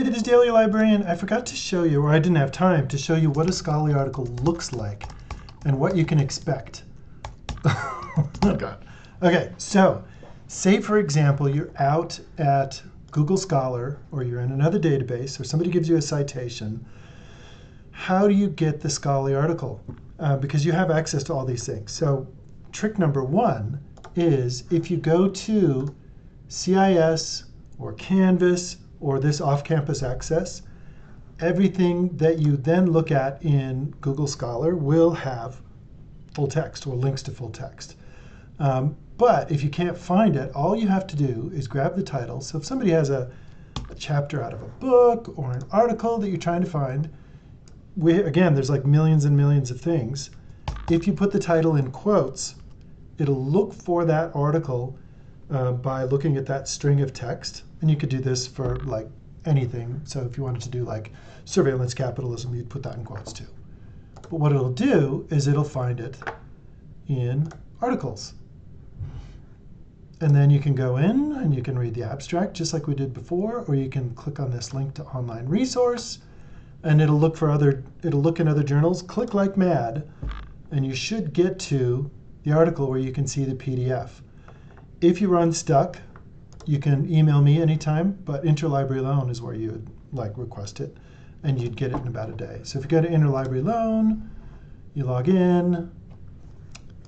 It is Daily Librarian. I forgot to show you, or I didn't have time to show you what a scholarly article looks like and what you can expect. Oh God. Okay, so say for example, you're out at Google Scholar or you're in another database or somebody gives you a citation. How do you get the scholarly article? Because you have access to all these things. So trick number one is if you go to CIS or Canvas or this off-campus access, everything that you then look at in Google Scholar will have full text or links to full text. But if you can't find it, all you have to do is grab the title. So if somebody has a chapter out of a book or an article that you're trying to find, again, there's like millions and millions of things. If you put the title in quotes, it'll look for that article by looking at that string of text. And you could do this for like anything. So if you wanted to do like surveillance capitalism, you'd put that in quotes too. But what it'll do is it'll find it in articles. And then you can go in and you can read the abstract just like we did before, or you can click on this link to online resource and it'll look in other journals. Click like mad and you should get to the article where you can see the PDF. If you run stuck, you can email me anytime, but Interlibrary Loan is where you would like request it, and you'd get it in about a day. So if you go to Interlibrary Loan, you log in,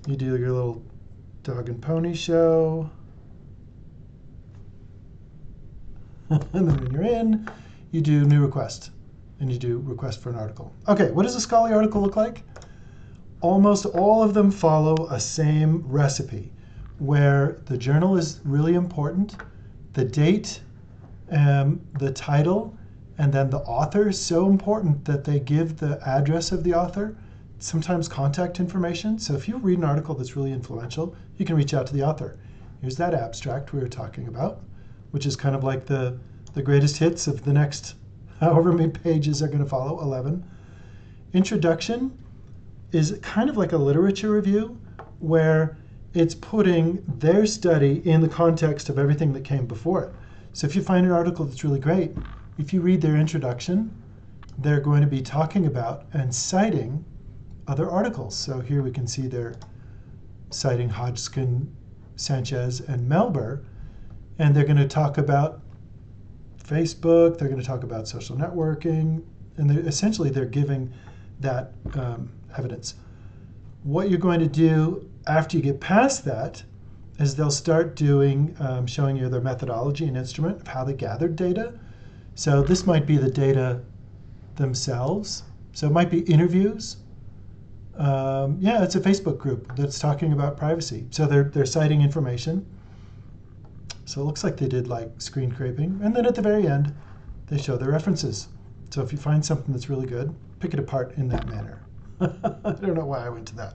you do your little dog and pony show, and then when you're in, you do new request, and you do request for an article. Okay, what does a scholarly article look like? Almost all of them follow a same recipe, where the journal is really important, the date, the title, and then the author is so important that they give the address of the author, sometimes contact information. So if you read an article that's really influential, you can reach out to the author. Here's that abstract we were talking about, which is kind of like the greatest hits of the next however many pages are going to follow, 11. Introduction is kind of like a literature review where it's putting their study in the context of everything that came before it. So if you find an article that's really great, if you read their introduction, they're going to be talking about and citing other articles. So here we can see they're citing Hodgkin, Sanchez, and Melber, and they're going to talk about Facebook, they're going to talk about social networking, and essentially they're giving that evidence. What you're going to do after you get past that is they'll start doing, showing you their methodology and instrument of how they gathered data. So this might be the data themselves. So it might be interviews. Yeah, it's a Facebook group that's talking about privacy. So they're citing information. So it looks like they did like screen scraping. And then at the very end, they show their references. So if you find something that's really good, pick it apart in that manner. I don't know why I went to that.